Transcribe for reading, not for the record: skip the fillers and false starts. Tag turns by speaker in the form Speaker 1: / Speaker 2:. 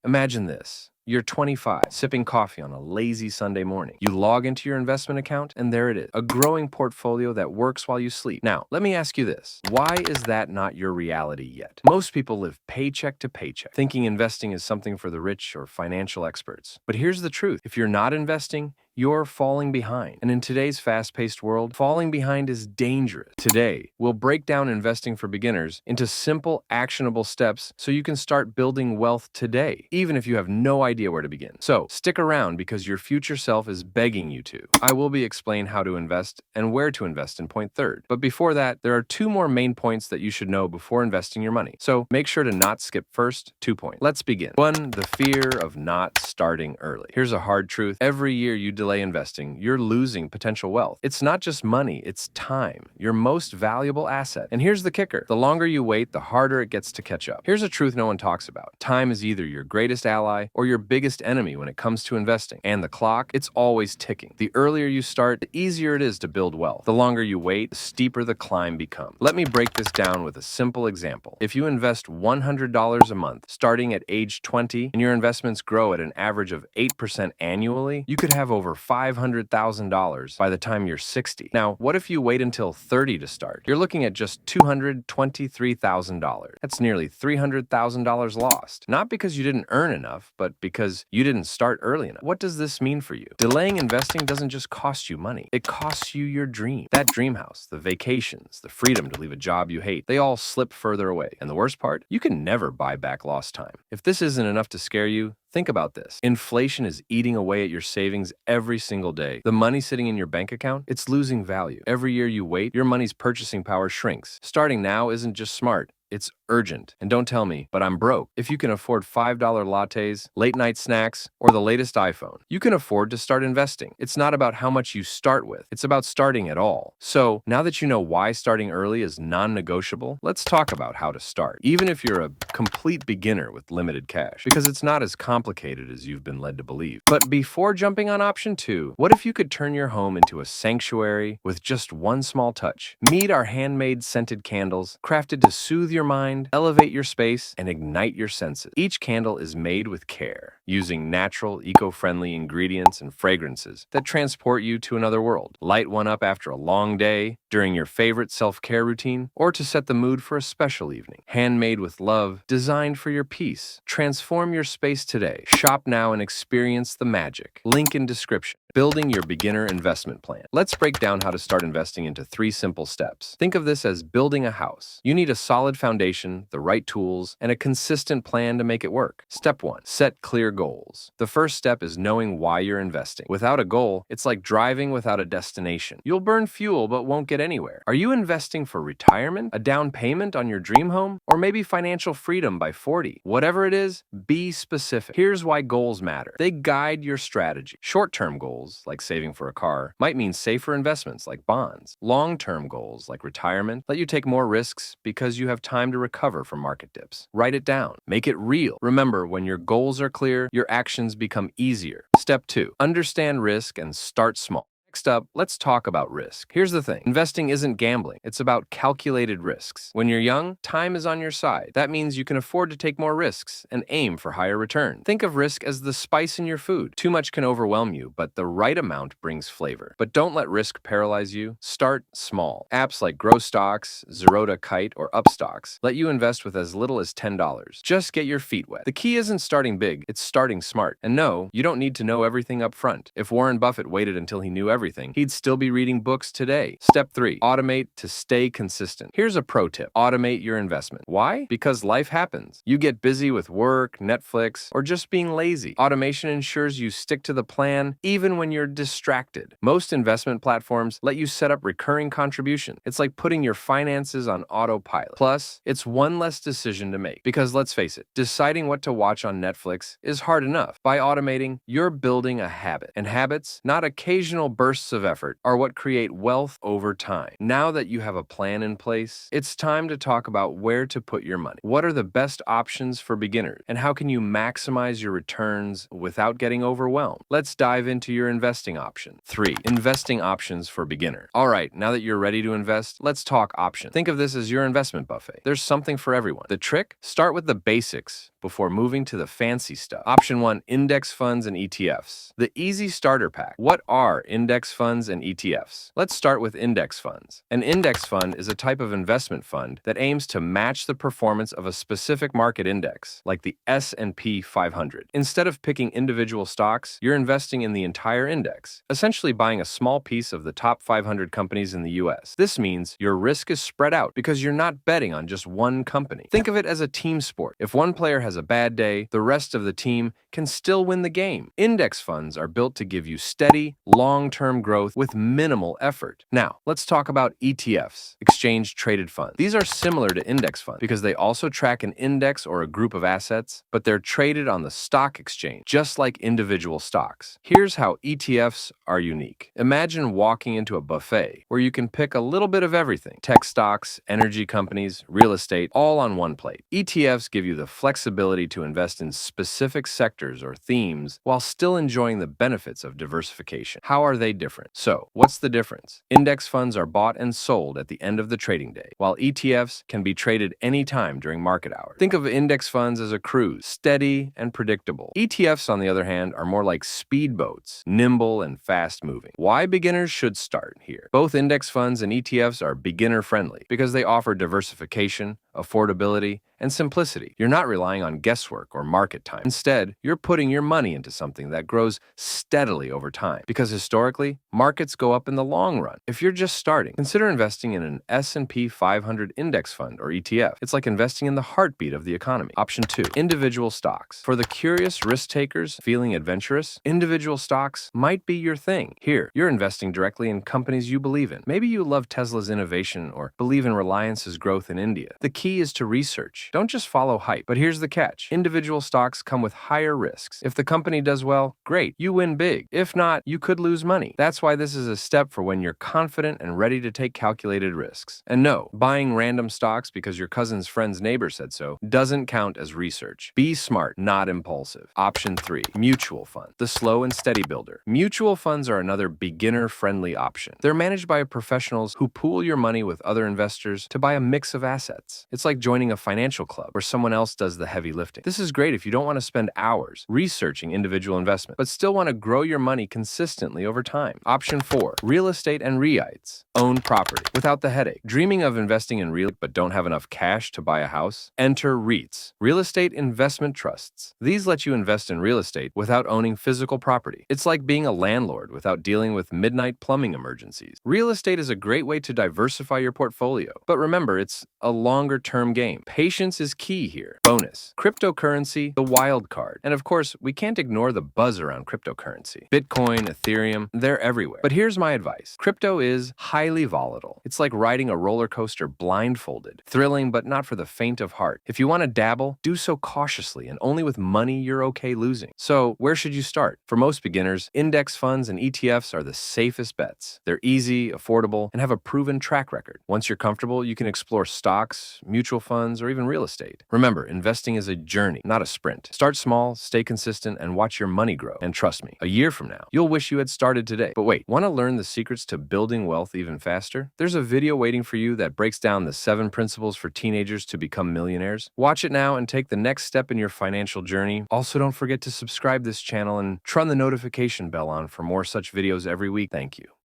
Speaker 1: Imagine this. You're 25, sipping coffee on a lazy Sunday morning. You log into your investment account, and there it is, a growing portfolio that works while you sleep. Now, let me ask you this. Why is that not your reality yet? Most people live paycheck to paycheck, thinking investing is something for the rich or financial experts. But here's the truth. If you're not investing, you're falling behind. And in today's fast-paced world, falling behind is dangerous. Today, we'll break down investing for beginners into simple, actionable steps so you can start building wealth today, even if you have no idea where to begin. So, stick around because your future self is begging you to. I will be explaining how to invest and where to invest in point third. But before that, there are two more main points that you should know before investing your money. So, make sure to not skip first 2 points. Let's begin. 1. The fear of not starting early. Here's a hard truth. Every year you delay investing, you're losing potential wealth. It's not just money, it's time, your most valuable asset. And here's the kicker. The longer you wait, the harder it gets to catch up. Here's a truth no one talks about. Time is either your greatest ally or your biggest enemy when it comes to investing. And the clock, it's always ticking. The earlier you start, the easier it is to build wealth. The longer you wait, the steeper the climb becomes. Let me break this down with a simple example. If you invest $100 a month, starting at age 20, and your investments grow at an average of 8% annually, you could have over $500,000 by the time you're 60. Now, what if you wait until 30 to start? You're looking at just $223,000. That's nearly $300,000 lost. Not because you didn't earn enough, but because you didn't start early enough. What does this mean for you? Delaying investing doesn't just cost you money. It costs you your dream. That dream house, the vacations, the freedom to leave a job you hate, they all slip further away. And the worst part? You can never buy back lost time. If this isn't enough to scare you, think about this. Inflation is eating away at your savings every single day. The money sitting in your bank account, it's losing value. Every year you wait, your money's purchasing power shrinks. Starting now isn't just smart. It's urgent. And don't tell me, but I'm broke. If you can afford $5 lattes, late night snacks, or the latest iPhone, you can afford to start investing. It's not about how much you start with. It's about starting at all. So now that you know why starting early is non-negotiable, let's talk about how to start. Even if you're a complete beginner with limited cash, because it's not as complicated as you've been led to believe. But before jumping on option 2, what if you could turn your home into a sanctuary with just one small touch? Meet our handmade scented candles, crafted to soothe your mind, elevate your space, and ignite your senses. Each candle is made with care, using natural, eco-friendly ingredients and fragrances that transport you to another world. Light one up after a long day, during your favorite self-care routine, or to set the mood for a special evening. Handmade with love, designed for your peace. Transform your space today. Shop now and experience the magic. Link in description. Building your beginner investment plan. Let's break down how to start investing into 3 simple steps. Think of this as building a house. You need a solid foundation, the right tools, and a consistent plan to make it work. Step 1. Set clear goals. The first step is knowing why you're investing. Without a goal, it's like driving without a destination. You'll burn fuel but won't get anywhere. Are you investing for retirement, a down payment on your dream home, or maybe financial freedom by 40? Whatever it is, be specific. Here's why goals matter. They guide your strategy. Short-term goals, like saving for a car, might mean safer investments like bonds. Long-term goals, like retirement, let you take more risks because you have time to recover from market dips. Write it down. Make it real. Remember, when your goals are clear, your actions become easier. Step 2. Understand risk and start small. Next up, let's talk about risk. Here's the thing. Investing isn't gambling. It's about calculated risks. When you're young, time is on your side. That means you can afford to take more risks and aim for higher return. Think of risk as the spice in your food. Too much can overwhelm you, but the right amount brings flavor. But don't let risk paralyze you. Start small. Apps like Grow Stocks, Zerota Kite, or Upstocks let you invest with as little as $10. Just get your feet wet. The key isn't starting big, it's starting smart. And no, you don't need to know everything up front. If Warren Buffett waited until he knew everything, he'd still be reading books today. Step 3. Automate to stay consistent. Here's a pro tip. Automate your investment. Why? Because life happens. You get busy with work, Netflix, or just being lazy. Automation ensures you stick to the plan even when you're distracted. Most investment platforms let you set up recurring contribution. It's like putting your finances on autopilot. Plus, it's one less decision to make. Because let's face it, deciding what to watch on Netflix is hard enough. By automating, you're building a habit. And habits, not occasional bursts of effort, are what create wealth over time. Now that you have a plan in place, it's time to talk about where to put your money. What are the best options for beginners, and how can you maximize your returns without getting overwhelmed? Let's dive into your investing option. 3. Investing options for beginner. All right, now that you're ready to invest, let's talk options. Think of this as your investment buffet. There's something for everyone. The trick? Start with the basics. before moving to the fancy stuff. Option 1, index funds and ETFs. The easy starter pack. What are index funds and ETFs? Let's start with index funds. An index fund is a type of investment fund that aims to match the performance of a specific market index, like the S&P 500. Instead of picking individual stocks, you're investing in the entire index, essentially buying a small piece of the top 500 companies in the US. This means your risk is spread out because you're not betting on just one company. Think of it as a team sport. If one player has a bad day, the rest of the team can still win the game. Index funds are built to give you steady, long-term growth with minimal effort. Now, let's talk about ETFs, exchange-traded funds. These are similar to index funds because they also track an index or a group of assets, but they're traded on the stock exchange, just like individual stocks. Here's how ETFs are unique. Imagine walking into a buffet where you can pick a little bit of everything: tech stocks, energy companies, real estate, all on one plate. ETFs give you the flexibility to invest in specific sectors or themes while still enjoying the benefits of diversification. How are they different? So, what's the difference? Index funds are bought and sold at the end of the trading day, while ETFs can be traded anytime during market hours. Think of index funds as a cruise, steady and predictable. ETFs, on the other hand, are more like speedboats, nimble and fast-moving. Why beginners should start here? Both index funds and ETFs are beginner-friendly because they offer diversification, affordability, and simplicity. You're not relying on guesswork or market time. Instead, you're putting your money into something that grows steadily over time, because historically, markets go up in the long run. If you're just starting, consider investing in an S&P 500 index fund or ETF. It's like investing in the heartbeat of the economy. Option 2, individual stocks. For the curious risk takers feeling adventurous, individual stocks might be your thing. Here, you're investing directly in companies you believe in. Maybe you love Tesla's innovation or believe in Reliance's growth in India. The key is to research. Don't just follow hype. But here's the catch. Individual stocks come with higher risks. If the company does well, great, you win big. If not, you could lose money. That's why this is a step for when you're confident and ready to take calculated risks. And no, buying random stocks because your cousin's friend's neighbor said so doesn't count as research. Be smart, not impulsive. Option 3, mutual fund. The slow and steady builder. Mutual funds are another beginner-friendly option. They're managed by professionals who pool your money with other investors to buy a mix of assets. It's like joining a financial club where someone else does the heavy lifting. This is great if you don't want to spend hours researching individual investment, but still want to grow your money consistently over time. Option 4, real estate and REITs. Own property without the headache. Dreaming of investing in real estate but don't have enough cash to buy a house? Enter REITs, real estate investment trusts. These let you invest in real estate without owning physical property. It's like being a landlord without dealing with midnight plumbing emergencies. Real estate is a great way to diversify your portfolio, but remember, it's a longer-term game. Patience is key here. Bonus: cryptocurrency, the wild card. And of course, we can't ignore the buzz around cryptocurrency. Bitcoin, Ethereum, they're everywhere. But here's my advice. Crypto is highly volatile. It's like riding a roller coaster blindfolded. Thrilling, but not for the faint of heart. If you want to dabble, do so cautiously and only with money you're okay losing. So, where should you start? For most beginners, index funds and ETFs are the safest bets. They're easy, affordable, and have a proven track record. Once you're comfortable, you can explore stocks, mutual funds, or even real estate. Remember, investing is a journey, not a sprint. Start small, stay consistent, and watch your money grow. And trust me, a year from now, you'll wish you had started today. But wait, want to learn the secrets to building wealth even faster? There's a video waiting for you that breaks down the 7 principles for teenagers to become millionaires. Watch it now and take the next step in your financial journey. Also, don't forget to subscribe this channel and turn the notification bell on for more such videos every week. Thank you.